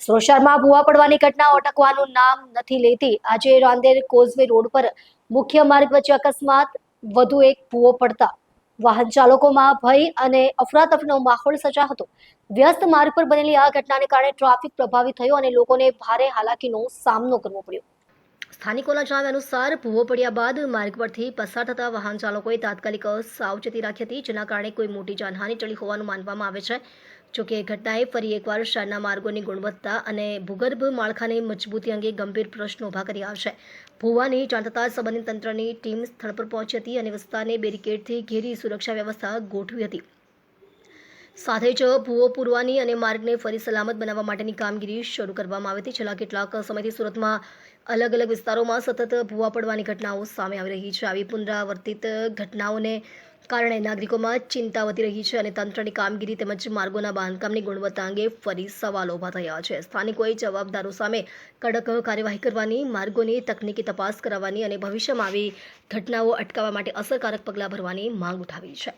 સુરતમાં ભૂવા પડવાની ઘટનાઓ અટકવાનું નામ નથી લેતી। આજે રાંદેર કોઝવે રોડ પર મુખ્ય માર્ગ વચ્ચે અકસ્માત, વધુ એક ભૂવો પડતા વાહન ચાલકોમાં ભય અને અફરાતફરીનો માહોલ સર્જાયો હતો। વ્યસ્ત માર્ગ પર બનેલી આ ઘટનાને કારણે ટ્રાફિક પ્રભાવિત થયો અને લોકોને ભારે હાલાકીનો સામનો કરવો પડ્યો। સ્થાનિકોના જણાવ્યા અનુસાર ભૂવો પડ્યા બાદ માર્ગ પરથી પસાર થતા વાહન ચાલકોએ તાત્કાલિક સાવચેતી રાખી હતી, જેના કારણે કોઈ મોટી જાનહાનિ ટળી હોવાનું માનવામાં આવે છે। જોકે ઘટનાએ ફરી એકવાર શહેરના માર્ગોની ગુણવત્તા અને ભૂગર્ભ માળખાની મજબૂતી અંગે ગંભીર પ્રશ્નો ઊભા કર્યા છે। ભૂવાની જાણ થતાં સંબંધિત તંત્રની ટીમ સ્થળ પર પહોંચી હતી અને વિસ્તારને બેરિકેડથી ઘેરી સુરક્ષા વ્યવસ્થા ગોઠવી હતી। સાથે જ ભૂવો પૂરવાની અને માર્ગને ફરી સલામત બનાવવા માટેની કામગીરી શરૂ કરવામાં આવી હતી। છેલ્લા કેટલાક સમયથી સુરતમાં અલગ અલગ વિસ્તારોમાં સતત ભૂવા પડવાની ઘટનાઓ સામે આવી રહી છે। આવી પુનરાવર્તિત ઘટનાઓને કારણે નાગરિકોમાં ચિંતા વધી રહી છે અને તંત્રની કામગીરી તેમજ માર્ગોના બાંધકામની ગુણવત્તા અંગે ફરી સવાલો ઊભા થયા છે। સ્થાનિકોએ જવાબદારો સામે કડક કાર્યવાહી કરવાની, માર્ગોની તકનીકી તપાસ કરાવવાની અને ભવિષ્યમાં આવી ઘટનાઓ અટકાવવા માટે અસરકારક પગલાં ભરવાની માંગ ઉઠાવી છે।